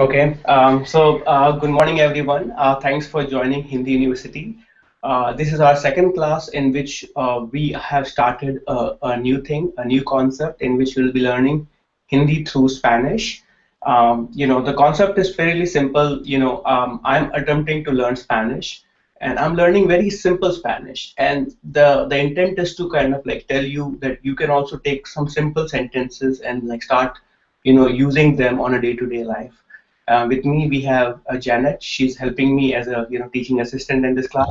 Okay, good morning everyone. Thanks for joining Hindi University. This is our second class in which we have started a new thing, a new concept in which we'll be learning Hindi through Spanish. The concept is fairly simple. I'm attempting to learn Spanish and I'm learning very simple Spanish. And the intent is to kind of like tell you that you can also take some simple sentences and like start, using them on a day-to-day life. With me, we have Janet. She's helping me as a teaching assistant in this class.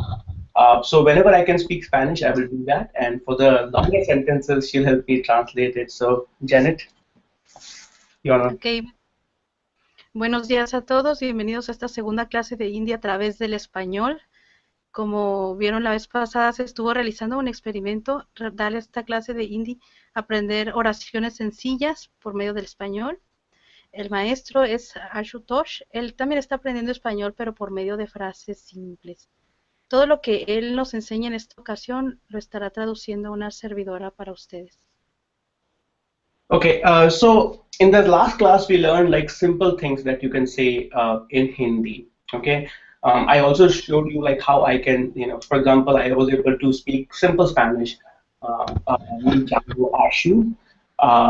So whenever I can speak Spanish, I will do that. And for the longer sentences, she'll help me translate it. So Janet, you wanna? Ok, buenos días a todos, bienvenidos a esta segunda clase de Hindi a través del español. Como vieron la vez pasada, se estuvo realizando un experimento, darle esta clase de Hindi, aprender oraciones sencillas por medio del español. El maestro es Ashu Ji, él también está aprendiendo español, pero por medio de frases simples. Todo lo que él nos enseña en esta ocasión lo estará traduciendo una servidora para ustedes. Okay, so in the last class, we learned like simple things that you can say in Hindi. Okay, I also showed you like how I can, for example, I was able to speak simple Spanish. Me llamo Ashu,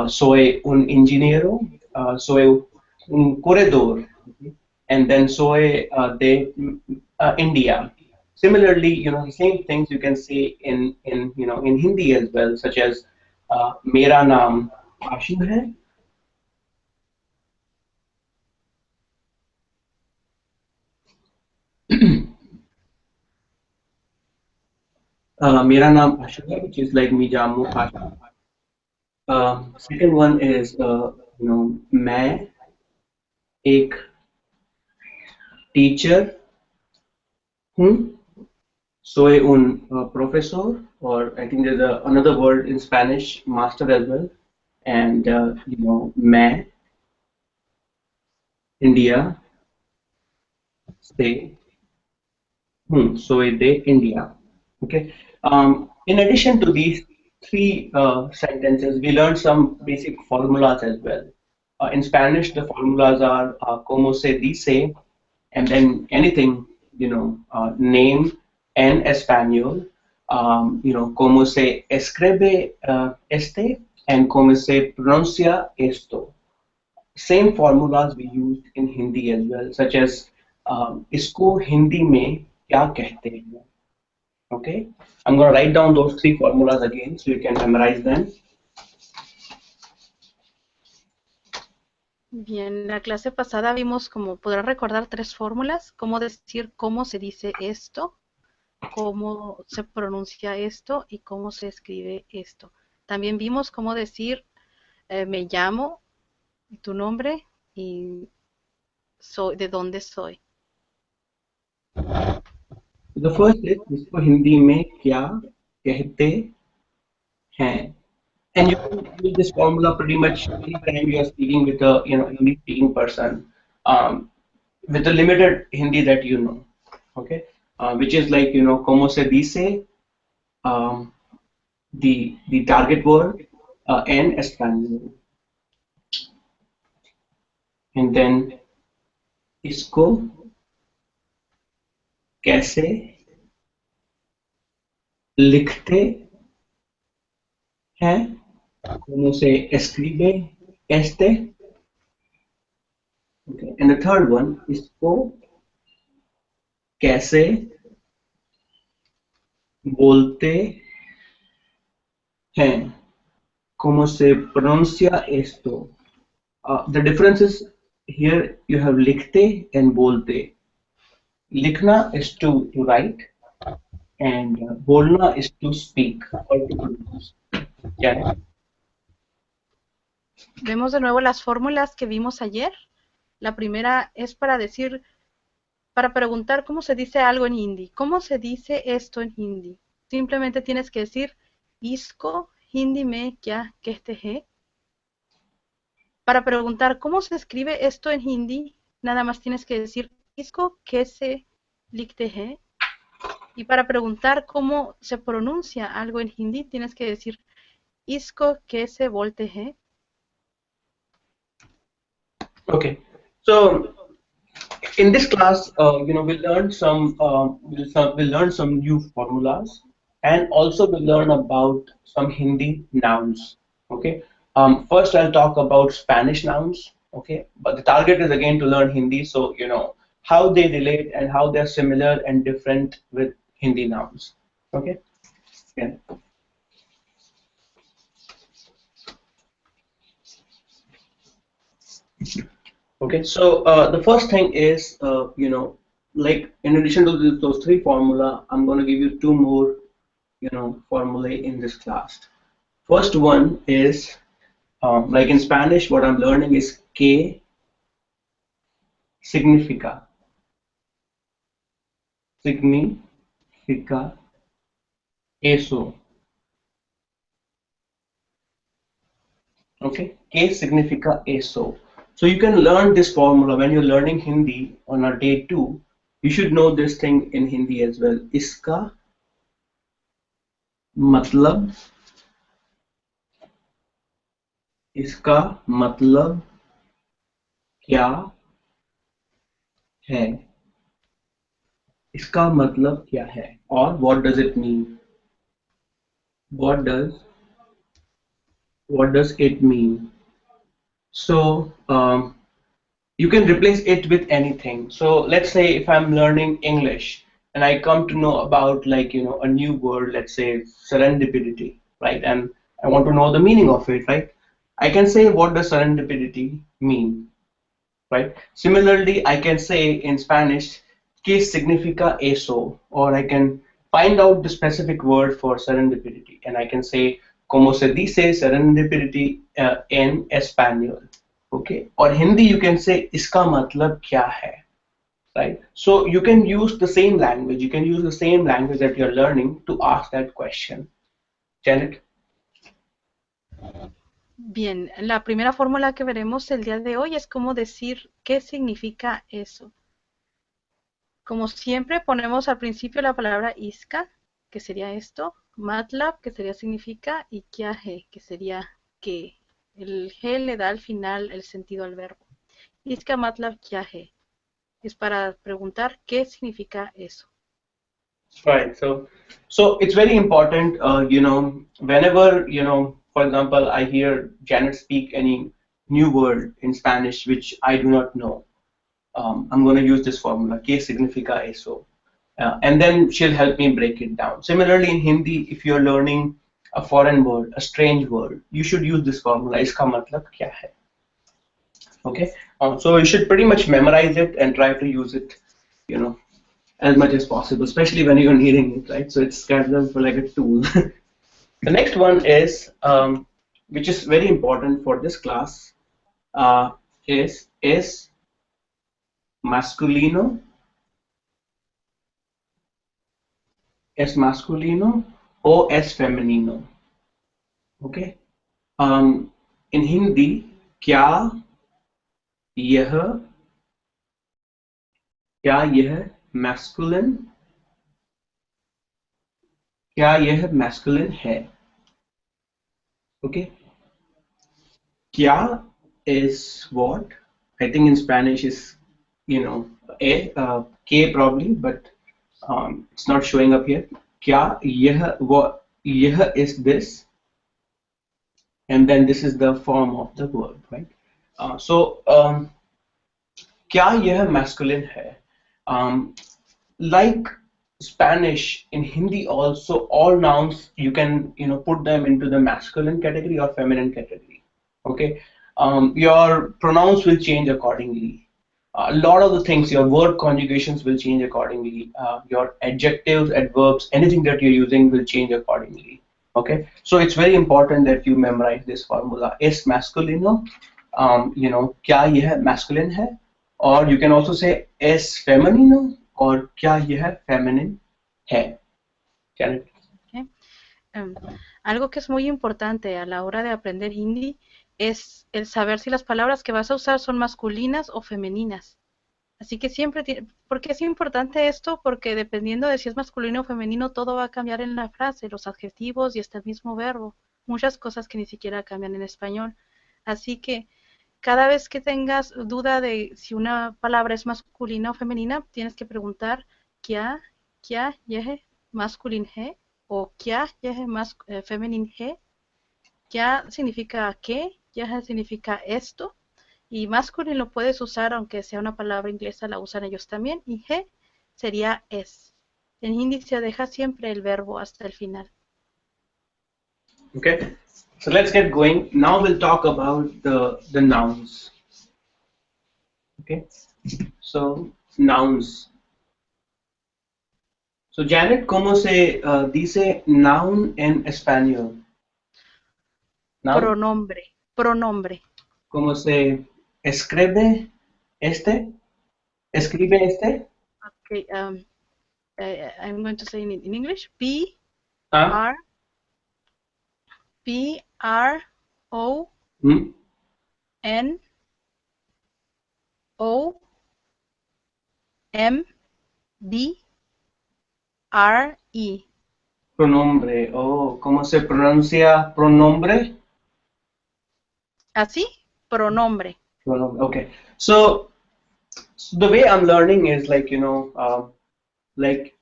soy un ingeniero, soy un corredor, okay? And then soy de India. Similarly, the same things you can say in Hindi as well, such as मेरा नाम आशु है मेरा नाम आशु है which is like me jamu Ashu. Second one is मैं एक teacher हूँ soy un professor, or I think there's another word in Spanish, master as well. And मैं इंडिया से soy de India. Okay. In addition to these three sentences, we learned some basic formulas as well. In Spanish, the formulas are como se dice, and then anything, name en español, como se escribe este, and como se pronuncia esto. Same formulas we used in Hindi as well, such as इसको हिंदी में क्या कहते हैं. Okay, I'm going to write down those three formulas again so you can memorize them. Bien, la clase pasada vimos, como podrás recordar, tres fórmulas: cómo decir cómo se dice esto, cómo se pronuncia esto y cómo se escribe esto. También vimos cómo decir me llamo, tu nombre y soy, de dónde soy. The first is इसको हिंदी में क्या कहते हैं. And you can use this formula pretty much anytime you are speaking with a English speaking person, with the limited Hindi that you know. Okay, which is like como se dice, um, the target word en español, and then इसको कैसे लिखते हैं, como se escribe este. Okay, and the third one, इसको कैसे बोलते हैं, como se pronuncia esto. The difference is here you have लिखते and बोलते. लिखना is to write, and बोलना is to speak or to pronounce. Yeah. Vemos de nuevo las fórmulas que vimos ayer. La primera es para decir, para preguntar cómo se dice algo en hindi. ¿Cómo se dice esto en hindi? Simplemente tienes que decir इसको हिंदी में क्या कहते हैं. Para preguntar cómo se escribe esto en hindi, nada más tienes que decir इसको कैसे लिखते हैं. Y para preguntar cómo se pronuncia algo en hindi, tienes que decir इसको कैसे बोलते हैं. Okay, so in this class, we'll learn some new formulas, and also we'll learn about some Hindi nouns. Okay. First, I'll talk about Spanish nouns. Okay, but the target is again to learn Hindi, so how they relate and how they're similar and different with Hindi nouns. Okay. Yeah. Okay, so the first thing is, like in addition to those three formula, I'm going to give you two more, formulae in this class. First one is, like in Spanish, what I'm learning is que significa, significa eso. Okay, que significa eso. So you can learn this formula when you're learning Hindi on a day two. You should know this thing in Hindi as well. Iska मतलब इसका मतलब क्या है इसका मतलब क्या है और what does it mean what does what does it mean so you can replace it with anything. So let's say if I'm learning English and I come to know about, like, a new word, let's say serendipity, right? And I want to know the meaning of it, right? I can say, what does serendipity mean? Right? Similarly, I can say in Spanish, ¿qué significa eso? Or I can find out the specific word for serendipity, and I can say, ¿cómo se dice serendipity en español? Okay? Or Hindi, you can say, इसका मतलब क्या है? Right? So you can use the same language. You can use the same language that you're learning to ask that question. Janet? Bien, la primera fórmula que veremos el día de hoy es cómo decir qué significa eso. Como siempre, ponemos al principio la palabra iska, que sería esto, matlab, que sería significa, y kiaje, que sería que. El G le da al final el sentido al verbo. Iska matlab kiaje. Es para preguntar qué significa eso. Right. So it's very important, whenever, for example, I hear Janet speak any new word in Spanish which I do not know. I'm going to use this formula, que significa eso. And then she'll help me break it down. Similarly, in Hindi, if you're learning a foreign word, a strange word, you should use this formula, iska matlab kya hai. Okay. So you should pretty much memorize it and try to use it, as much as possible, especially when you're needing it, right? So it's kind of like a tool. The next one is, which is very important for this class, is masculino, es masculino o es femenino. Okay. In Hindi, क्या यह masculine, क्या यह masculine है? Okay. Kya is what? I think in Spanish is, K probably, but it's not showing up here. Kya yeh what? Yeh is this, and then this is the form of the verb, right? So kya yeh masculine hai? Like Spanish, in Hindi also, all nouns you can put them into the masculine category or feminine category. Okay, your pronouns will change accordingly. A lot of the things, your word conjugations will change accordingly. Your adjectives, adverbs, anything that you're using will change accordingly. Okay, so it's very important that you memorize this formula. Es masculino, क्या यह masculine है? Or you can also say es femenino, or क्या यह feminine है? Janet? ¿Ok? Algo que es muy importante a la hora de aprender hindi es el saber si las palabras que vas a usar son masculinas o femeninas. Así que siempre, ¿por qué es importante esto? Porque dependiendo de si es masculino o femenino, todo va a cambiar en la frase, los adjetivos y hasta el mismo verbo. Muchas cosas que ni siquiera cambian en español. Así que cada vez que tengas duda de si una palabra es masculina o femenina, tienes que preguntar क्या यह masculin है o क्या यह feminine है. क्या significa qué, यह significa esto. Y masculin lo puedes usar aunque sea una palabra inglesa, la usan ellos también. Y he sería es. En hindi se deja siempre el verbo hasta el final. Okay, so let's get going. Now we'll talk about the nouns. Okay, so nouns. So Janet, ¿cómo se dice noun en español? Noun, Pronombre, pronombre. ¿cómo se escribe este? ¿Escribe este? Okay, I'm going to say in English. P Ah, R P R O hmm, N O M B R E. pronombre. Oh, ¿cómo se pronuncia pronombre? Así, pronombre. Pronombre. Okay. So the way I'm learning is like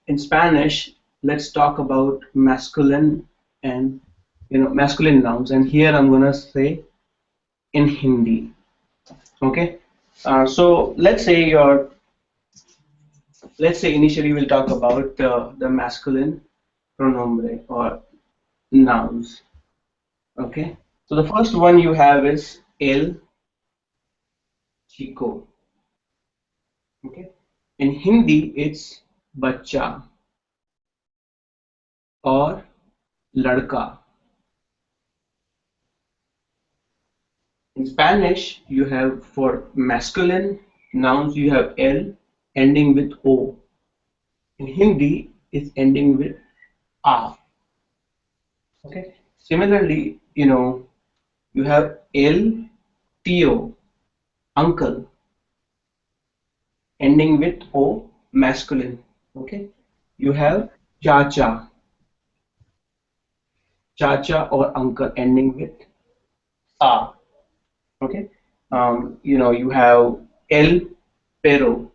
in Spanish, let's talk about masculine and masculine nouns. And here I'm gonna say in Hindi. Okay. So let's say initially we'll talk about the masculine pronombre or nouns. Okay. So the first one you have is el chico. Okay. In Hindi, it's bacha or ladka. In Spanish, you have for masculine nouns you have el ending with o. In Hindi, it's ending with a. Okay. Similarly, you have el tío, uncle, ending with o, masculine. Okay. You have chacha, chacha or uncle, ending with a. Okay. You have el perro,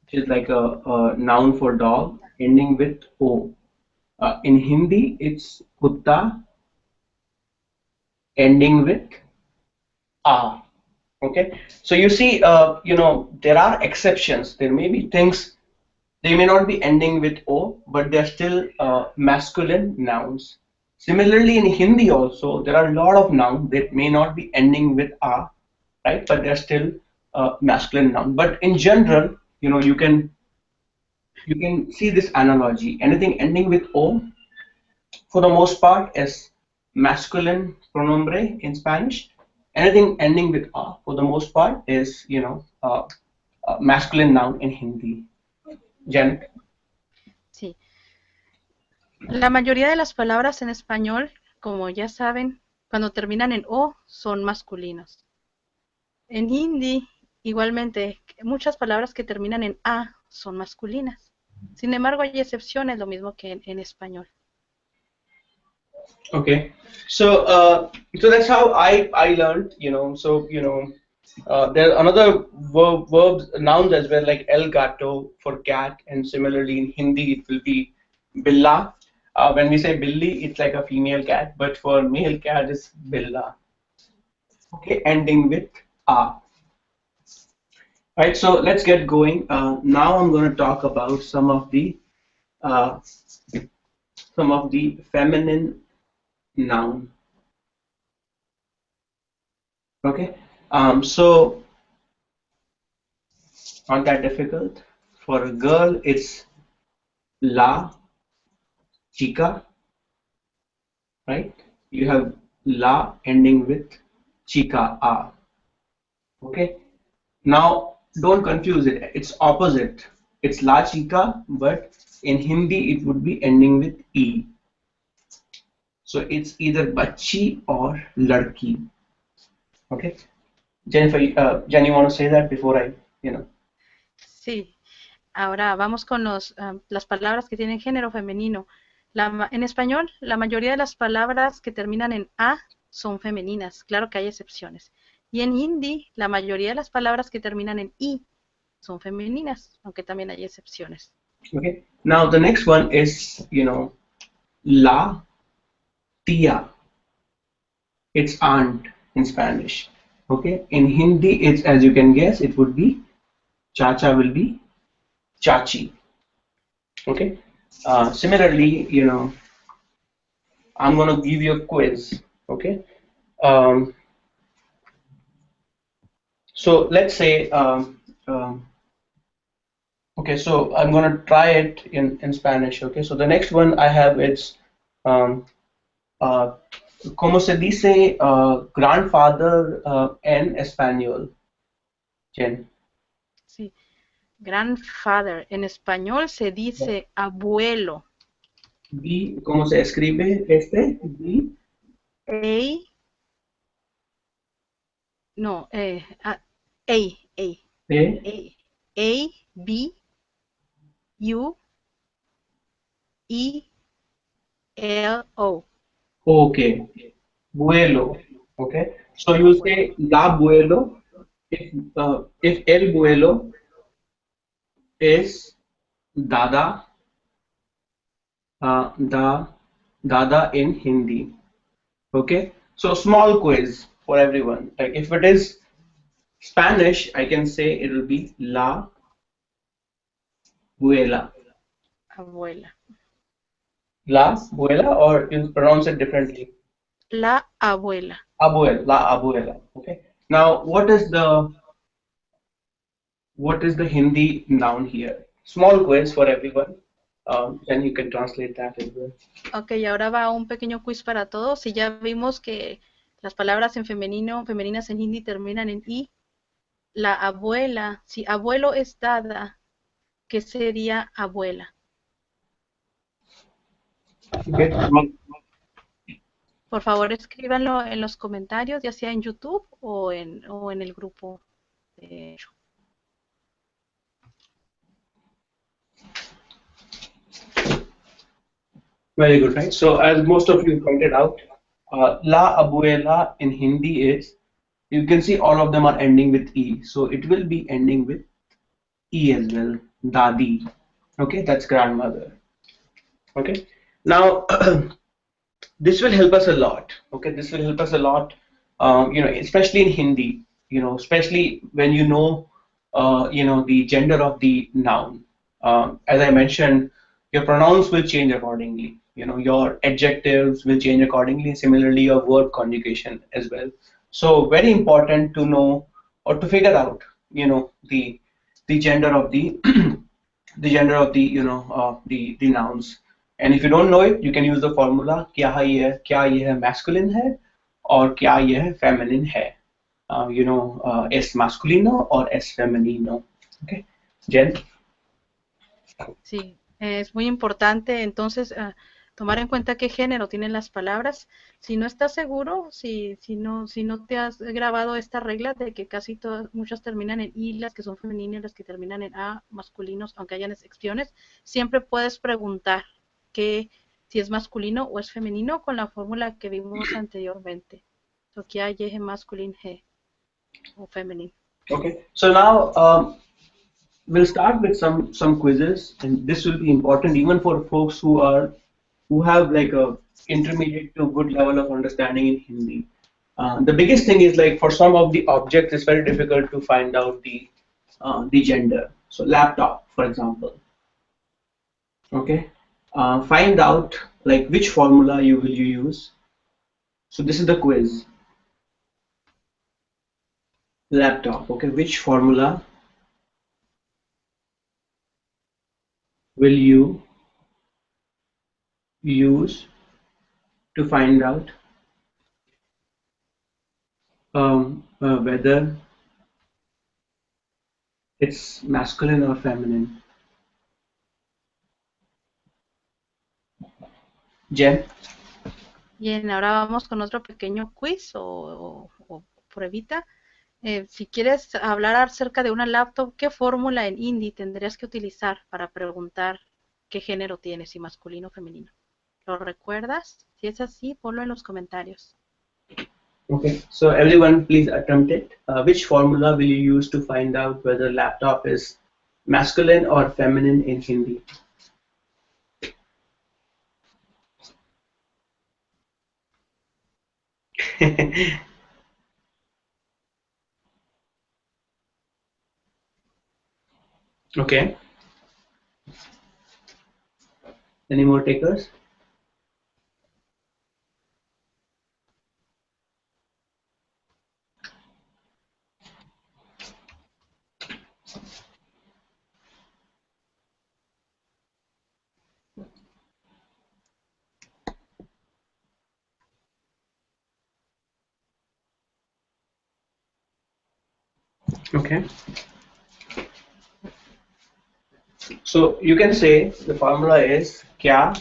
which is like a noun for dog, ending with o. In Hindi, it's kutta, ending with a. Okay. So you see, there are exceptions. There may be things, they may not be ending with o, but they're still masculine nouns. Similarly, in Hindi also, there are a lot of nouns that may not be ending with a, right? But they're still masculine noun. But in general, you can see this analogy. Anything ending with o, for the most part, is masculine pronombre in Spanish. Anything ending with a, for the most part, is masculine noun in Hindi. Janet. Sí. La mayoría de las palabras en español, como ya saben, cuando terminan en o, son masculinos. En hindi, igualmente, muchas palabras que terminan en a son masculinas. Sin embargo, hay excepciones, lo mismo que en español. Okay, so that's how I learned. There are another verbs, nouns as well, like el gato for cat, and similarly in Hindi it will be billa. When we say billi, it's like a female cat, but for male cat it's billa. Okay, ending with a. Right, so let's get going. Now I'm going to talk about uh, some of the feminine noun. Okay, so not that difficult. For a girl, it's la chica, right? You have la ending with chica, a. Okay, now don't confuse it. It's opposite. It's la chica, but in Hindi it would be ending with e. So it's either bachi or ladki. Okay, Jennifer, Jen, you want to say that before I. Sí, ahora vamos con las palabras que tienen género femenino. En español, la mayoría de las palabras que terminan en a son femeninas. Claro que hay excepciones. Y en hindi, la mayoría de las palabras que terminan en i son femeninas, aunque también hay excepciones. Okay. Now the next one is, la tia. It's aunt in Spanish. Okay. In Hindi, it's, as you can guess, it would be chacha will be chachi. Okay. Similarly, I'm gonna give you a quiz. Okay. Um, so let's say, okay, so I'm gonna try it in Spanish. Okay. So the next one I have it's um, uh, ¿cómo se dice grandfather en español? Jen. Sí. Grandfather, en español se dice abuelo. ¿Cómo se escribe este? A, no, A, A, E. A, B, U, E, L, O. Okay. Vuelo. Okay. So you Abuelo. say la vuelo if el vuelo is dada, da dada in Hindi. Okay. So small quiz for everyone. Like if it is Spanish, I can say it will be la abuela. Abuela. La abuela, or you pronounce it differently. La abuela. Abuela, la abuela. Okay. Now, what is the Hindi noun here? Small quiz for everyone. Then you can translate that as well. Ok, ahora va un pequeño quiz para todos. Si ya vimos que las palabras en femenino, femeninas en hindi terminan en i, la abuela, si abuelo es dada, ¿qué sería abuela? Okay. Por favor, escríbanlo en los comentarios, ya sea en YouTube o en el grupo de... Very good, right? So, as most of you pointed out, la abuela in Hindi is, you can see all of them are ending with e. So it will be ending with e as well. Dadi. Okay, that's grandmother. Okay. Now, this will help us a lot. Okay, this will help us a lot. Especially in Hindi. Especially when the gender of the noun. As I mentioned, your pronouns will change accordingly. Your adjectives will change accordingly. Similarly, your verb conjugation as well. So very important to know or to figure out, the gender of the the gender of the nouns. And if you don't know it, you can use the formula क्या ये है masculine है और क्या ये है feminine है. Es masculino or es femenino. Okay, Jen. Sí, es muy importante entonces tomar en cuenta qué género tienen las palabras. Si no estás seguro, si no te has grabado esta regla de que casi todas, muchas terminan en i, las que son femeninas, las que terminan en a, masculinos, aunque hayan excepciones, siempre puedes preguntar que si es masculino o es femenino con la fórmula que vimos anteriormente. So, que hay es masculino he o femenino. Okay, so now we'll start with some quizzes, and this will be important even for folks who have like a intermediate to good level of understanding in Hindi. The biggest thing is like for some of the objects, it's very difficult to find out the gender. So laptop, for example. Okay, find out like which formula you use. So this is the quiz. Laptop. Okay, which formula will you use to find out whether it's masculine or feminine? Jen. Bien, ahora vamos con otro pequeño quiz o pruebita. Si quieres hablar acerca de una laptop, ¿qué fórmula en hindi tendrías que utilizar para preguntar qué género tiene, si masculino o femenino? ¿Lo recuerdas? Si es así, ponlo en los comentarios. Okay, so everyone please attempt it. Which formula will you use to find out whether laptop is masculine or feminine in Hindi? Okay, any more takers? Okay, so you can say the formula is kya,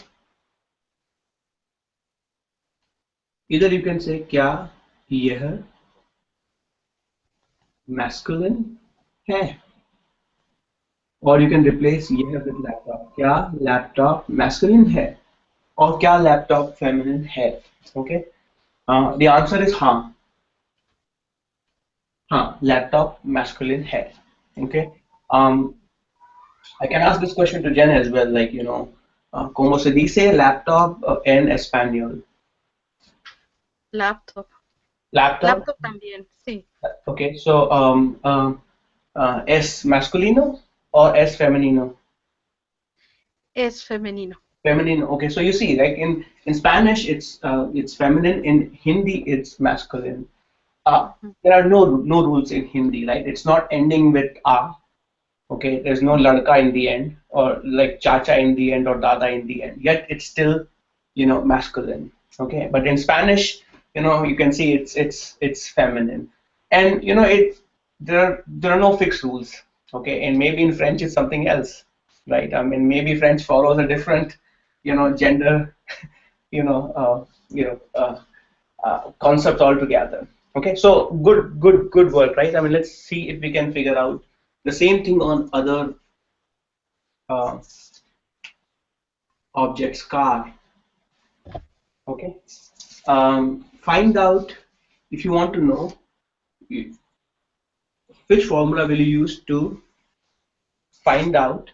either you can say kya यह masculine है, or you can replace यह with laptop. क्या laptop masculine है और क्या laptop feminine है? Okay, the answer is हाँ. हाँ, laptop masculine है. Okay, um, I can ask this question to Jen as well, like, ¿cómo se dice laptop en español? Laptop. Laptop? Laptop también, sí. Okay, so ¿es masculino or es femenino? Es femenino. Feminine. Okay, so you see, like in Spanish, it's feminine. In Hindi, it's masculine. There are no rules in Hindi, right? It's not ending with a. Okay, there's no ladka in the end, or like chacha in the end, or dada in the end. Yet it's still, masculine. Okay, but in Spanish, you can see it's feminine, and there are no fixed rules. Okay, and maybe in French it's something else, right? I mean, maybe French follows a different, gender, you know, uh, you know, concept altogether. Okay, so good work, right? I mean, let's see if we can figure out the same thing on other uh, objects. Car. Okay, find out if you want to know which formula will you use to find out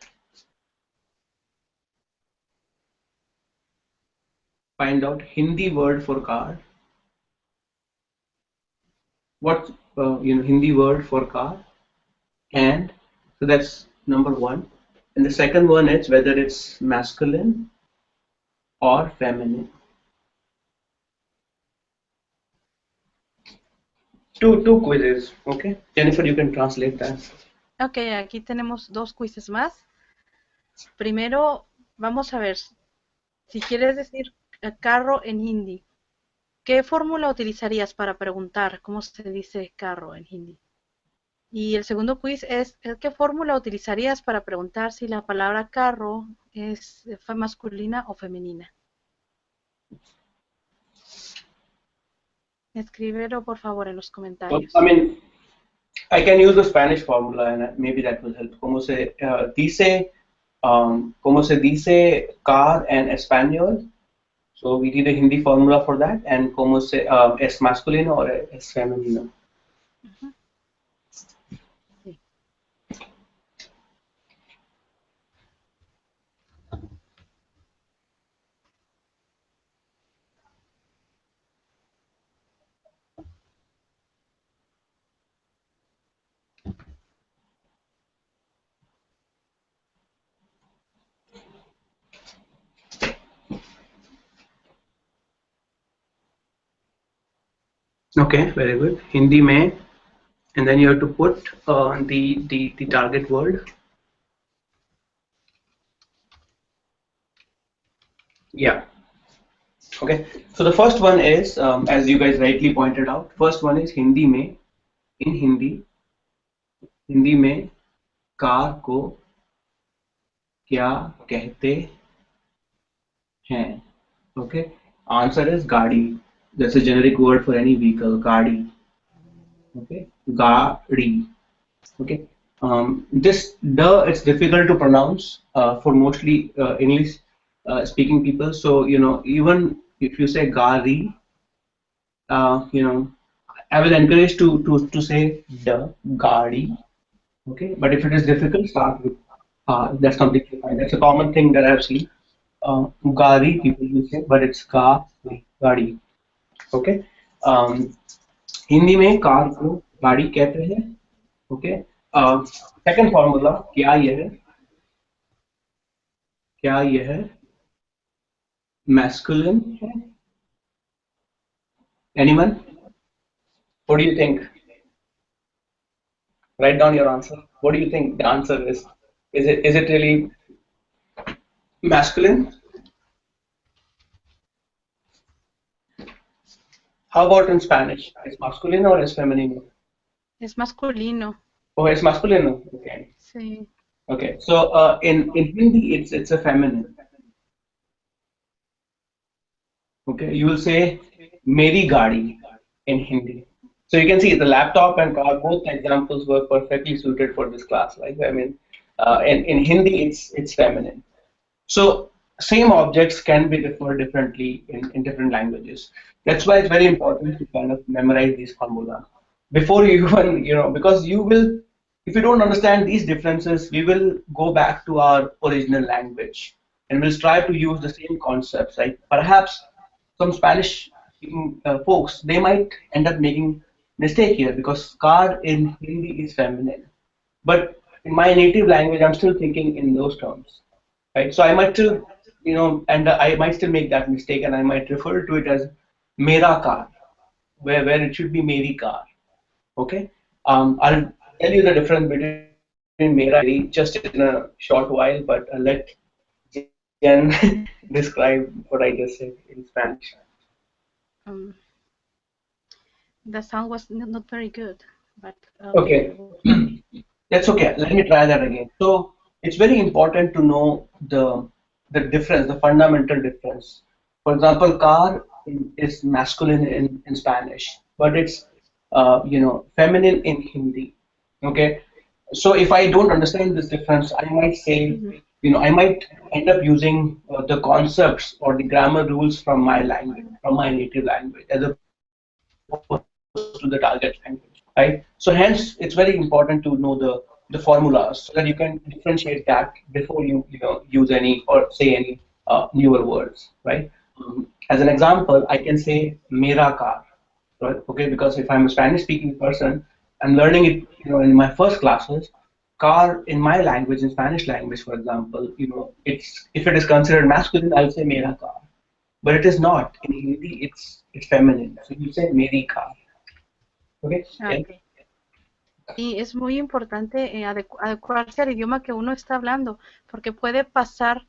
Hindi word for car. What Hindi word for car, and so that's number one. And the second one is whether it's masculine or feminine. Two quizzes. Okay, Jennifer, you can translate that. Ok, aquí tenemos dos quizzes más. Primero, vamos a ver, si quieres decir carro en hindi, ¿qué fórmula utilizarías para preguntar cómo se dice carro en hindi? Y el segundo quiz es, ¿qué fórmula utilizarías para preguntar si la palabra carro es masculina o femenina? Escríbelo por favor en los So, comentarios. I mean, I can use the Spanish formula, and maybe that will help. Cómo se dice car en español? So we need a Hindi formula for that, and cómo se es masculino or es femenino. Ujú. Sí. Okay, very good. Hindi में, and then you have to put the target word. Yeah. Okay. So the first one is, as you guys rightly pointed out, first one is Hindi में. In Hindi में car को क्या कहते हैं? Okay. Answer is गाड़ी. That's a generic word for any vehicle. गाड़ी. Okay. गाड़ी. Okay. This it's difficult to pronounce for mostly English speaking people. So even if you say gari, uh, you know I will encourage to say the gadi. Okay, but if it is difficult, start with that's completely fine. That's a common thing that I've seen. Gari people will say, but it's ka nahi, gadi. Okay. um, Hindi में car को गाड़ी कहते हैं. Okay. Second formula, क्या यह masculine है? Anyone? What do you think? Write down your answer. What do you think the answer is? Is it really masculine? How about in Spanish? Is masculine or is feminine? Es masculino. Oh, it's masculine. Okay. Sí. Okay. So in Hindi it's a feminine. Okay. You will say meri gaadi in Hindi. So you can see the laptop and car, both examples were perfectly suited for this class. Like I mean, in Hindi it's feminine. So same objects can be referred differently in different languages. That's why it's very important to kind of memorize these formula before you even, because you will, if you don't understand these differences, we will go back to our original language and we'll strive to use the same concepts. Like perhaps some Spanish folks, they might end up making mistake here because car in Hindi is feminine. But in my native language, I'm still thinking in those terms, right? So I might still, and I might still make that mistake, and I might refer to it as mera car, where it should be meri car. Okay. I'll tell you the difference between mera and meri just in a short while, but I'll let Jen describe what I just said in Spanish. Um, the sound was not very good, but okay. Okay. That's okay. Let me try that again. So it's very important to know the difference, the fundamental difference. For example, car is masculine in Spanish, but it's feminine in Hindi. Okay. So if I don't understand this difference, I might say, Mhm. I might end up using the concepts or the grammar rules from my language, from my native language, as opposed to the target language, right? So hence, it's very important to know the formulas so that you can differentiate that before you use any or say any newer words, right? As an example, I can say mera car, right? Okay, because if I'm a Spanish speaking person, I'm learning it, in my first classes. Car in my language, in Spanish language, for example, it's if it is considered masculine, I'll say mera car, but it is not. In Hindi, it's feminine, so you say meri car. Okay. Ah, Yeah. ok. Sí, es muy importante adecuarse al idioma que uno está hablando, porque puede pasar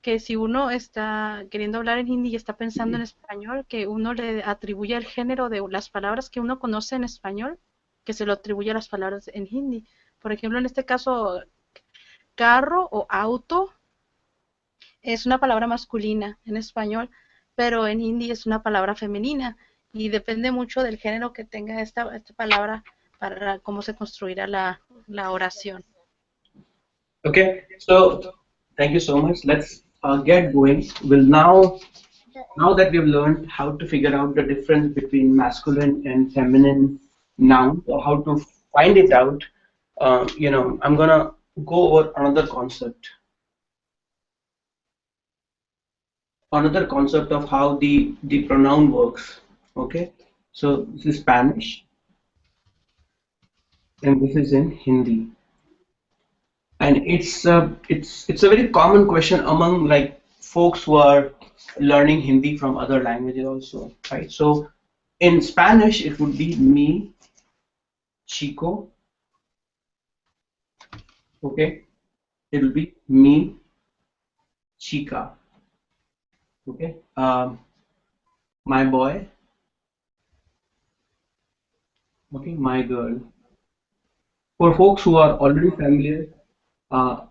que si uno está queriendo hablar en hindi y está pensando en español, que uno le atribuye el género de las palabras que uno conoce en español, que se lo atribuye a las palabras en hindi. Por ejemplo, en este caso, carro o auto es una palabra masculina en español, pero en hindi es una palabra femenina y depende mucho del género que tenga esta palabra para cómo se construirá la oración. Okay. So thank you so much. Let's get going. We'll now that we've learned how to figure out the difference between masculine and feminine nouns or how to find it out, I'm gonna go over another concept of how the pronoun works. Okay, so this is Spanish and this is in Hindi, and it's a very common question among like folks who are learning Hindi from other languages also, right? So in Spanish it would be me chico. Okay, it will be me chica. Okay, my boy. Okay, my girl. For folks who are already familiar, uh,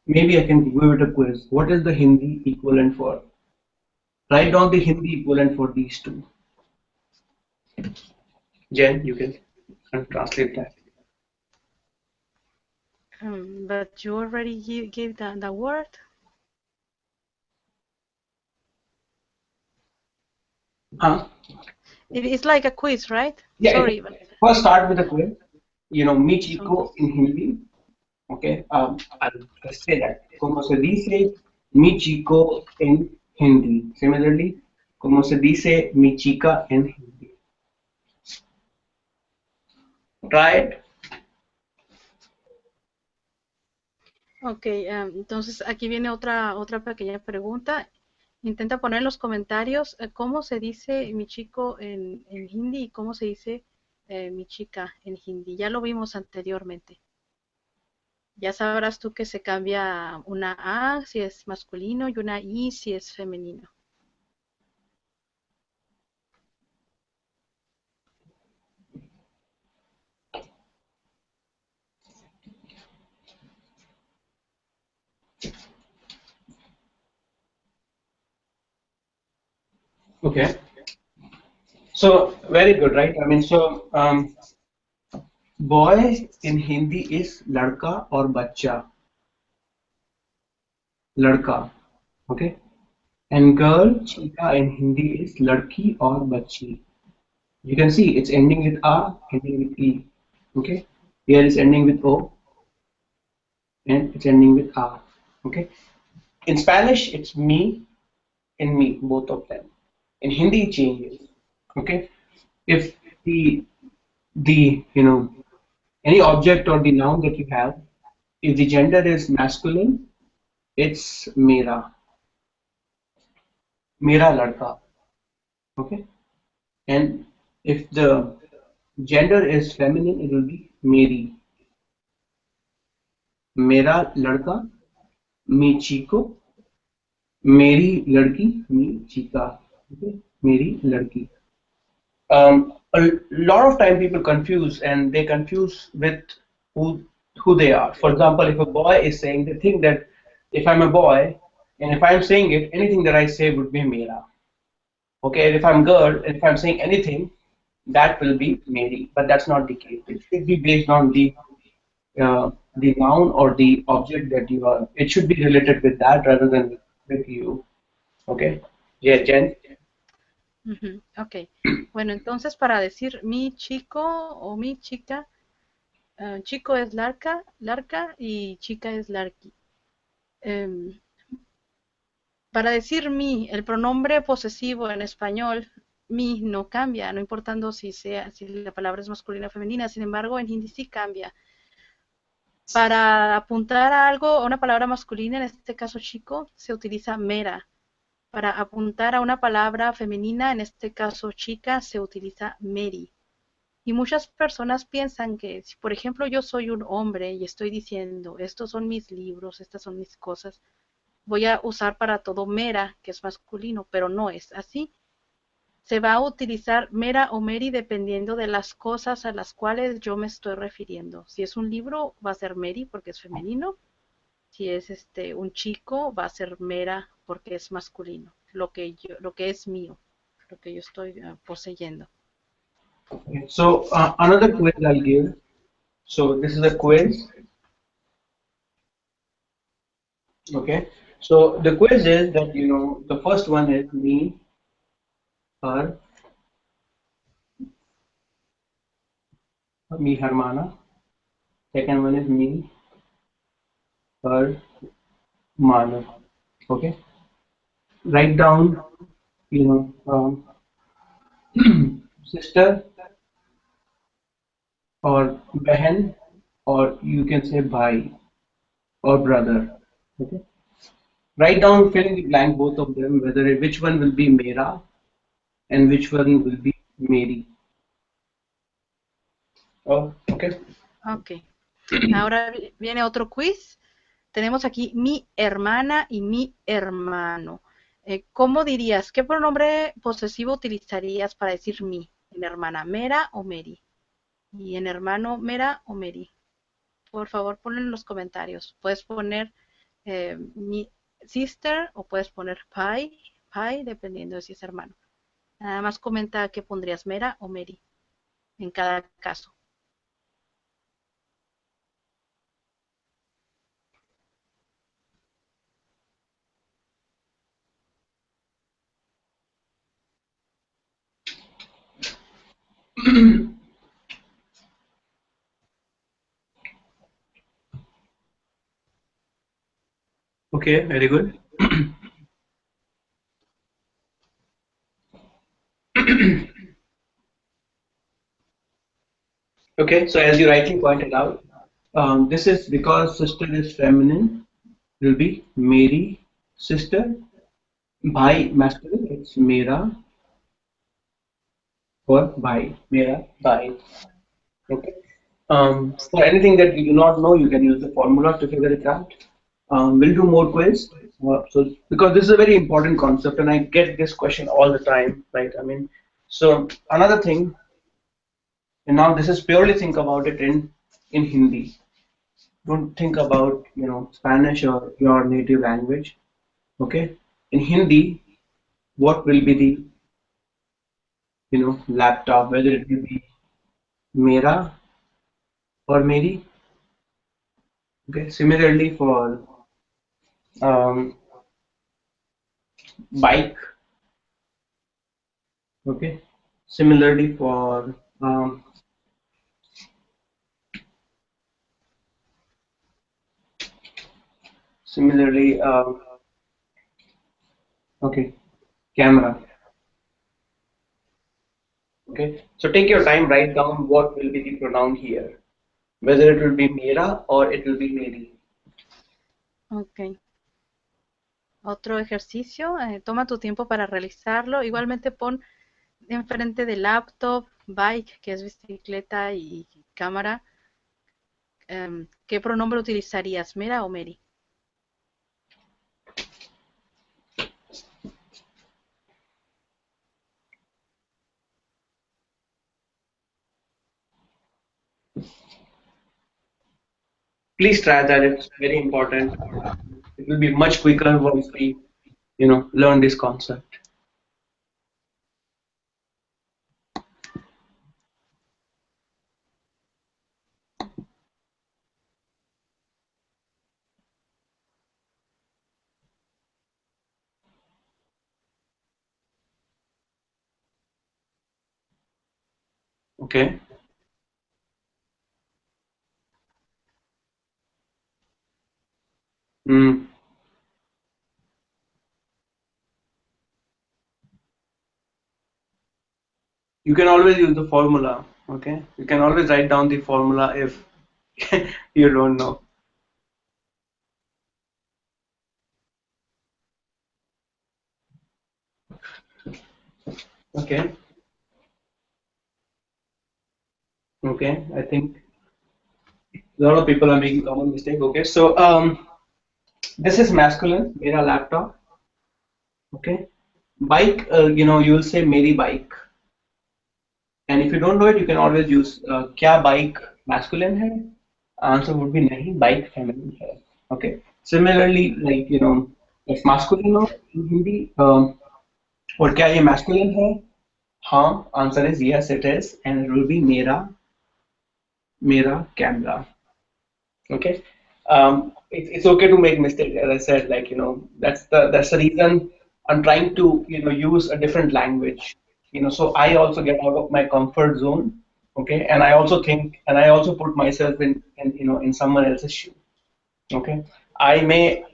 maybe I can give it a quiz. What is the Hindi equivalent for? Write down the Hindi equivalent for these two. Jen, you can translate that. But you already gave the word. Huh? It is like a quiz, right? Yeah, Sorry, but first start with a quiz. Mi chico entonces, in Hindi. Okay, I'll say that. Como se dice mi chico en Hindi. Similarly, como se dice mi chica en Hindi. Try it. ok, entonces aquí viene otra pequeña pregunta. Intenta poner en los comentarios cómo se dice mi chico en hindi y cómo se dice mi chica en hindi. Ya lo vimos anteriormente. Ya sabrás tú que se cambia una A si es masculino y una I si es femenino. Okay. So very good, right? I mean, so boy in Hindi is ladka or bachcha, ladka. Okay. And girl, chica in Hindi is ladki or bachchi. You can see it's ending with A, ending with E. Okay. Here it's ending with O and it's ending with R. Okay. In Spanish, it's me and me, both of them. In Hindi, it changes. Okay. If the any object or the noun that you have, if the gender is masculine, it's mera ladka. Okay. And if the gender is feminine, it will be meri, mera ladka, me chico, मेरी लड़की मी Chica okay? मेरी लड़की a lot of time people confuse and they confuse with who they are. For example, if a boy is saying, they think that if I'm a boy and if I'm saying it, anything that I say would be mera. Okay, and if I'm girl, if I'm saying anything, that will be meri. But that's not the case. It should be based on the noun or the object that you are. It should be related with that rather than with you. Okay. Yeah, Jen. Ujú, ok. Bueno, entonces para decir mi chico o mi chica, chico es larca, larca y chica es larqui. Em, para decir mi, el pronombre posesivo en español, mi no cambia, no importando si la palabra es masculina o femenina. Sin embargo, en hindi sí cambia. Para apuntar a algo, a una palabra masculina, en este caso chico, se utiliza mera. Para apuntar a una palabra femenina, en este caso chica, se utiliza meri. Y muchas personas piensan que si, por ejemplo, yo soy un hombre y estoy diciendo, estos son mis libros, estas son mis cosas, voy a usar para todo mera, que es masculino, pero no es así. Se va a utilizar mera o meri dependiendo de las cosas a las cuales yo me estoy refiriendo. Si es un libro, va a ser meri porque es femenino. Si es un chico, va a ser mera porque es masculino. Lo que es mío, lo que yo estoy poseyendo. Okay. So another quiz I'll give. So this is a quiz. Okay. So the quiz is that the first one is me, her, me, Hermana. Second one is me, her, Mano. Okay. Write down, sister or behan, or you can say bhai or brother. Okay. Write down, fill in the blank, both of them, which one will be mera and which one will be Mary. Oh, okay. Ok. Ahora viene otro quiz. Tenemos aquí mi hermana y mi hermano. ¿Cómo dirías? ¿Qué pronombre posesivo utilizarías para decir mi? ¿En hermana Mera o Mary? Y en hermano Mera o Mary. Por favor, ponlo en los comentarios. Puedes poner mi sister o puedes poner pie, dependiendo de si es hermano. Nada más comenta qué pondrías Mera o Mary en cada caso. Okay, very good. Okay, so as you rightly pointed out, this is because sister is feminine, will be Mary sister. Bhai masculine, it's Mera or Bhai. Mera, Bhai. Okay. For anything that you do not know, you can use the formula to figure it out. We'll do more quiz. So because this is a very important concept, and I get this question all the time, right? I mean, so another thing, and now this is purely think about it in Hindi. Don't think about Spanish or your native language. Okay. In Hindi, what will be the laptop, whether it will be Mera or Meri. Okay. Similarly for um, bike. Okay. Similarly for similarly okay, camera. Okay. So take your time, write down what will be the pronoun here, whether it will be Mera or it will be Meri. Ok. Otro ejercicio, toma tu tiempo para realizarlo. Igualmente pon enfrente de laptop, bike, que es bicicleta, y cámara. ¿Qué pronombre utilizarías, Mera o Mary? Please try that. It's very important. It will be much quicker once we, learn this concept. Okay. Mm. You can always use the formula. Okay. You can always write down the formula if you don't know. Okay. Okay. I think a lot of people are making common mistake. Okay. So this is masculine. Mera laptop. Okay. Bike. You will say Meri bike. And if you don't know it, you can always use क्या bike masculine है? Answer would be नहीं, bike feminine है. Okay. Similarly, like if masculine हो in Hindi, और क्या ये masculine है? हाँ, answer is yes, it is, and it will be मेरा मेरा camera. Okay. It's okay to make mistakes, as I said. Like that's the reason I'm trying to use a different language. So I also get out of my comfort zone. Okay, and I also think, and I also put myself in someone else's shoe. Okay, I may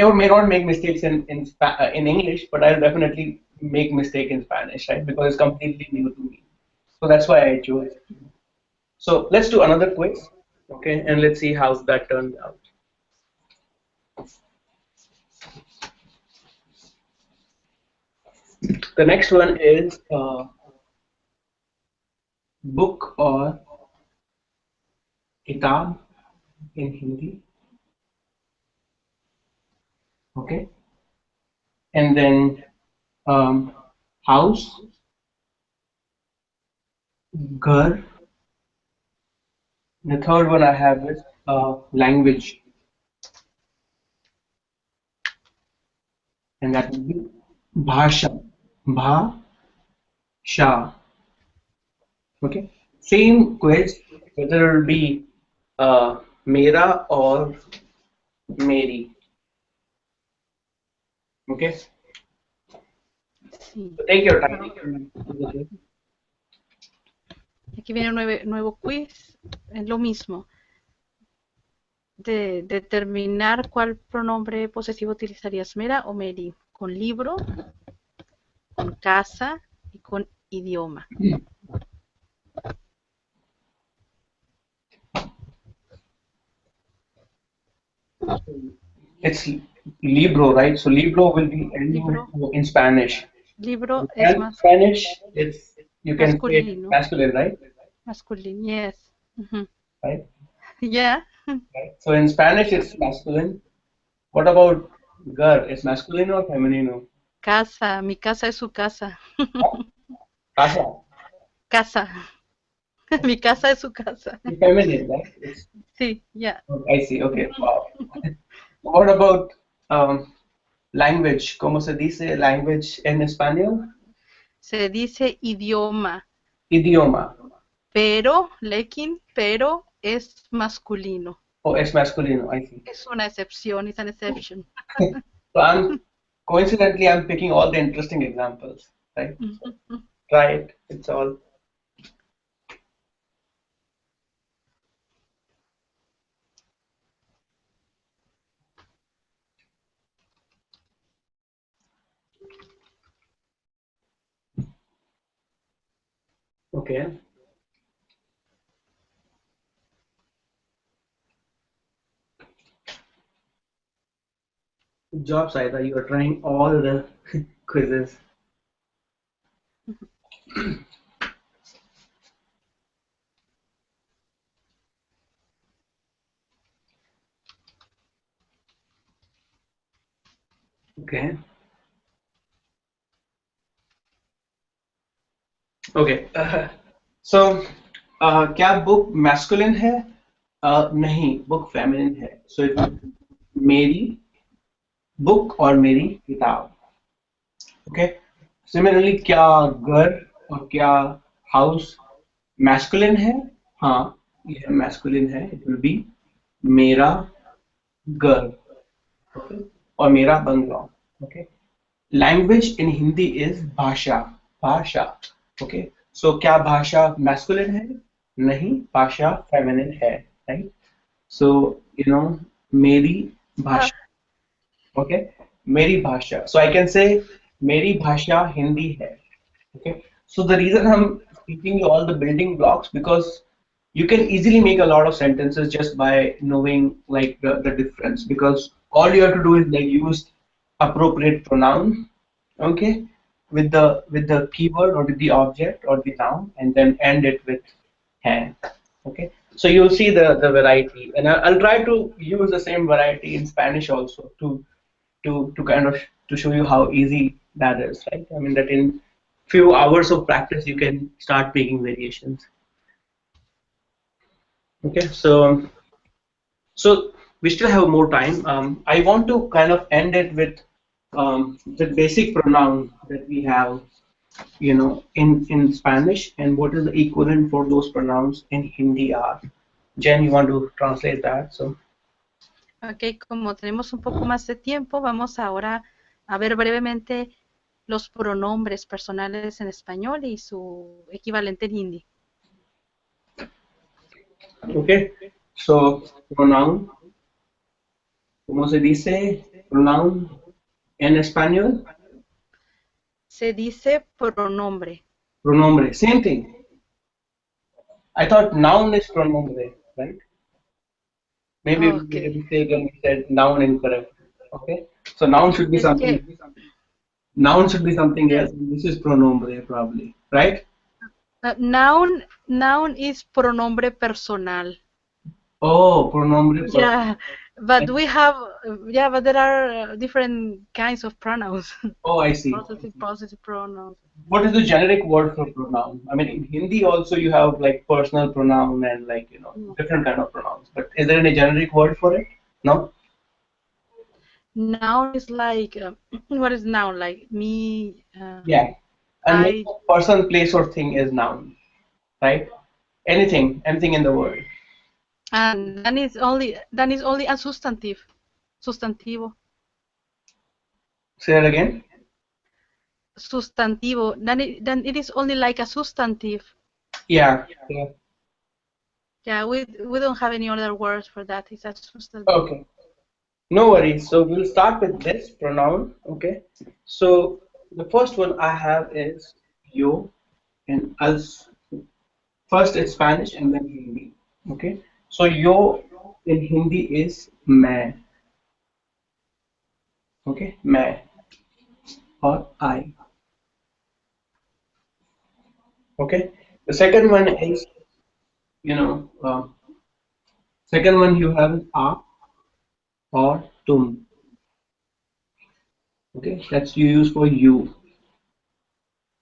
or may not make mistakes in English, but I'll definitely make mistake in Spanish, right? Because it's completely new to me. So that's why I chose. So let's do another quiz. Okay, and let's see how that turned out. The next one is book or kitab in Hindi. Okay, and then um, house, ghar. The third one I have is language, and that would be bhasha, bhasha. Okay, same quiz, whether it will be mera or meri. Okay, Sí. so take your time. Aquí viene un nuevo quiz. Es lo mismo. De determinar cuál pronombre posesivo utilizarías, Mera o Mary, con libro, con casa y con idioma. It's libro, right? So libro will be ending Libro, in Spanish. libro es And más Spanish, it's you can say masculino. masculine, right? Masculino, yes. Right? Yeah. Right. So in Spanish, it's masculine. What about gar? Is masculine or feminine? Casa, mi casa es su casa. Casa. Casa, mi casa es su casa. Feminine, right? It's, Sí, ya. I see. Okay. Wow. What about language? ¿Cómo se dice language en español? Se dice idioma, Idioma. pero es masculino. Oh, es masculino. I see. Es una excepción, es an exception. So I'm picking all the interesting examples, right? So try it. It's all. Okay. Good job, Saida. You are trying all the quizzes. Okay. Okay. So क्या book masculine है? नहीं, book feminine है. So it will be मेरी book और मेरी किताब. Okay. Similarly, क्या घर और क्या house masculine है? हाँ, यह masculine है. It will be मेरा घर. Okay. और मेरा बंगला. Okay. Language in Hindi is भाषा. भाषा. Okay. So क्या भाषा masculine है? नहीं, भाषा feminine है. Right. So मेरी Ah, भाषा. Okay. मेरी भाषा. So I can say मेरी भाषा हिंदी है. Okay. So the reason I'm teaching you all the building blocks because you can easily make a lot of sentences just by knowing like the difference because all you have to do is like use appropriate pronoun, okay, with the keyword or with the object or the noun and then end it with hand. Okay, so you'll see the variety and I'll try to use the same variety in Spanish also to kind of to show you how easy that is, right? I mean that in few hours of practice you can start making variations. Okay, so we still have more time. I want to kind of end it with the basic pronoun that we have, in Spanish, and what is the equivalent for those pronouns in Hindi are. Jen, you want to translate that? So, ok, como tenemos un poco más de tiempo, vamos ahora a ver brevemente los pronombres personales en español y su equivalente en hindi. okay. So, pronoun, ¿cómo se dice pronoun en español? Se dice pronombre. Pronombre, same thing. I thought noun is pronombre, right? Maybe we Ok. made a mistake and we said noun incorrect. Okay, so Es que noun should be something else. And this is pronombre probably, right? noun is pronombre personal. Oh, pronombre Yeah, but we have, yeah, but there are different kinds of pronouns. Oh, I see. Possessive pronouns. What is the generic word for pronoun? I mean, in Hindi also you have like personal pronoun and like No. different kind of pronouns. But is there any generic word for it? No. Noun is like, what is noun? Like me, Yeah. And name I, of person, place, or thing is noun, right? Anything in the world. and then is only a substantive. Sustantivo. Say that again. Sustantivo. Then it is only like a substantive. Yeah. Yeah. Yeah, we don't have any other words for that. It's asustas. Okay. No worries. So we'll start with this pronoun. Okay. So the first one I have is yo, and first it's Spanish and then Hindi. Okay. So yo in Hindi is मैं. Okay. मैं or I. Okay. The second one is, you know, second one you have is आप or तुम. Okay. That's you use for you.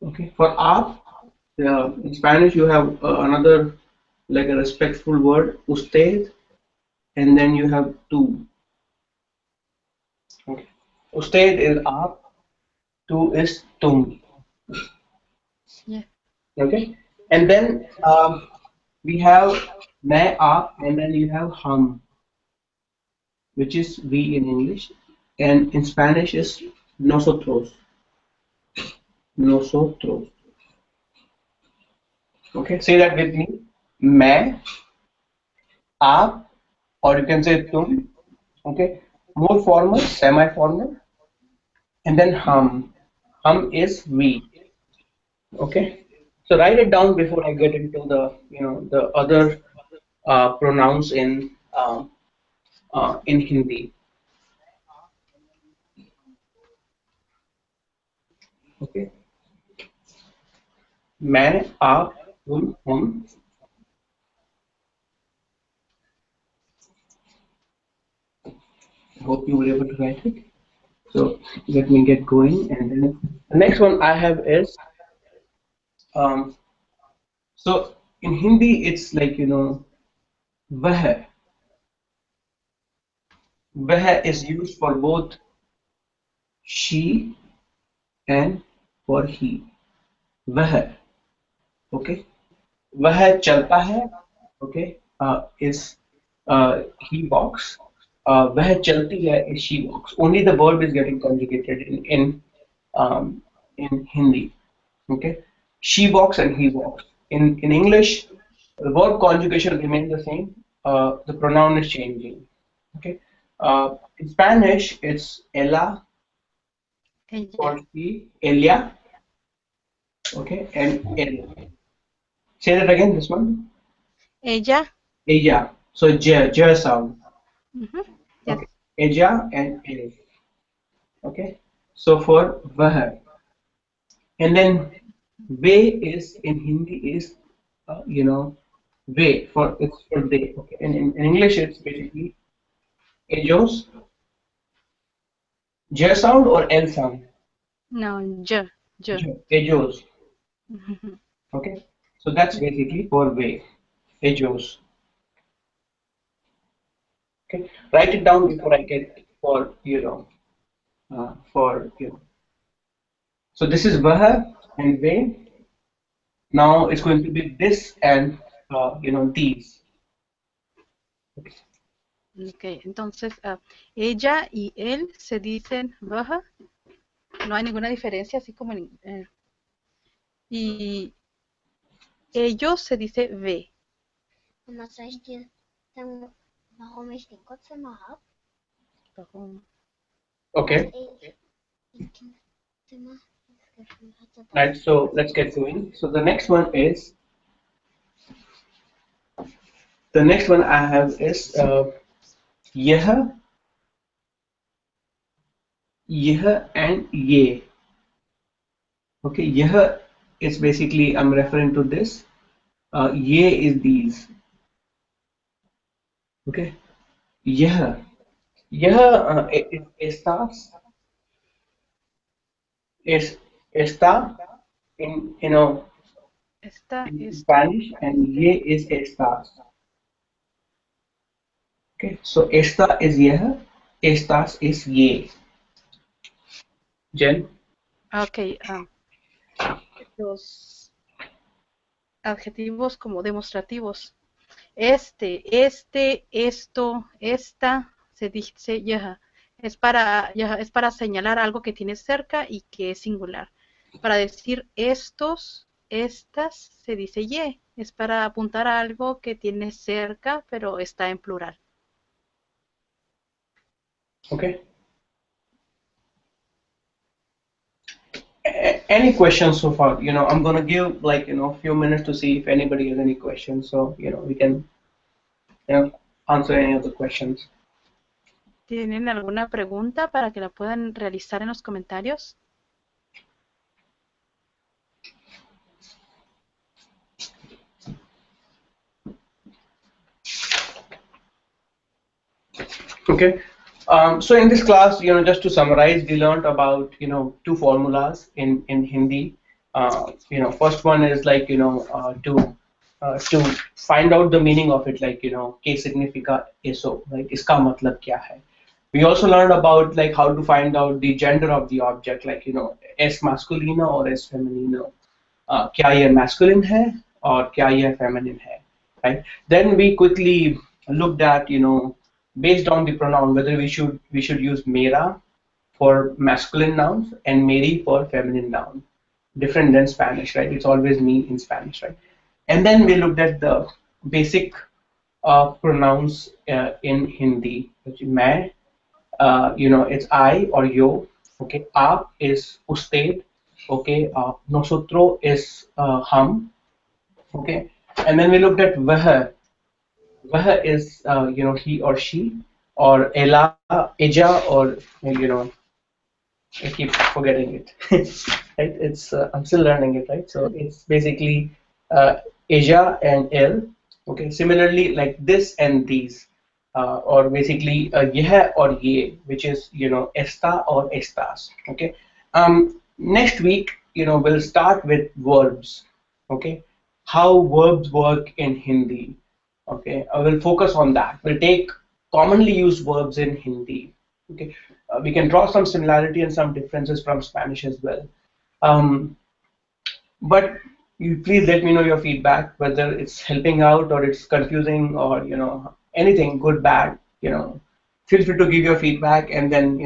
Okay. For आप, in Spanish you have another like a respectful word, usted, and then you have tú. Okay. Usted is आप, tú is तुम. Yeah. Okay. And then we have मैं आप, and then you have हम, which is we in English, and in Spanish is nosotros. Nosotros. Okay. Say that with me. मैं, आप, or you can say तुम. Okay. More formal, semi-formal, and then hum. Hum is we. Okay. So write it down before I get into the other pronouns in Hindi. Okay. मैं, आप, तुम, हम. I hope you were able to write it. So let me get going, and then the next one I have is um. So in Hindi it's like वह. वह is used for both she and for he. वह. Okay. वह चलता है. Okay. Is he walks. वह चलती है is she walks. Only the verb is getting conjugated um, in Hindi. Okay. She walks and he walks. In English, the verb conjugation remains the same. The pronoun is changing. Okay. In Spanish, it's ella Ella. for she, ella. Okay, and él. Say that again. This one. Ella. Ella. So j sound. Mhm. Yes. Okay. Ella and él. Okay. So for vah. And then ve is in Hindi is ve for it's for they. Okay. And in English it's basically ellos, j sound or l sound. No, j. J. Ellos. Mhm. Okay. So that's basically for ve. Ellos. Okay. Write it down before I get for for. So this is vah and ve. Now it's going to be this and these. Ok, entonces ella y él se dicen baja, no hay ninguna diferencia, así como y ellos se dice ve. Maar zou ich dir sagen, warum ich den Gottzimmer habe? Warum? Okay. Das Kinderzimmer das Gefühl hatte, Right. dass So let's get going. So the next one I have is यह, यह and ये. Okay. यह is basically I'm referring to this. ये is these. Okay. यह. यह estas es está in Esta, in esto, Spanish, and ye is estas. Okay, so esta is yeh, estas is ye. Jen? ok, los adjetivos como demostrativos. Esto, esta, se dice yaja. Es para señalar algo que tienes cerca y que es singular. Para decir estos, estas se dice ye. Es para apuntar a algo que tienes cerca, pero está en plural. Okay. Any questions so far? I'm gonna give like a few minutes to see if anybody has any questions. So we can answer any of the questions. ¿Tienen alguna pregunta para que la puedan realizar en los comentarios? Okay. So in this class, just to summarize, we learned about two formulas in Hindi. First one is like to find out the meaning of it, like ¿qué significa eso? Like इसका मतलब क्या है? We also learned about like how to find out the gender of the object, like es masculino or es femenino. क्या ये masculine है और क्या ये feminine है, right? Then we quickly looked at based on the pronoun whether we should use mera for masculine nouns and meri for feminine noun, different than Spanish, right? It's always me in Spanish, right? And then we looked at the basic pronouns in Hindi. मैं, it's I or yo. Okay, आप is usted. Okay, nosotros is हम. Okay, and then we looked at वह. वह is he or she, or ela, eja, or I keep forgetting it. Right? It's I'm still learning it, right? So it's basically eja and el. Okay. Similarly, like this and these, or basically yeh or ye, which is esta or estas. Okay. Next week, we'll start with verbs. Okay. How verbs work in Hindi. Okay. I will focus on that. We'll take commonly used verbs in Hindi. Okay. We can draw some similarity and some differences from Spanish as well. Um, but you please let me know your feedback, whether it's helping out or it's confusing or anything, good, bad. Feel free to give your feedback, and then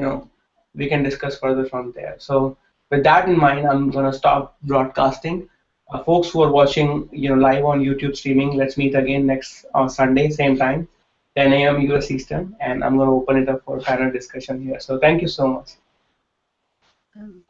we can discuss further from there. So with that in mind, I'm gonna stop broadcasting. Folks who are watching live on YouTube streaming, let's meet again next Sunday, same time, 10 a.m. US Eastern, and I'm gonna open it up for panel discussion here. So thank you so much. Um,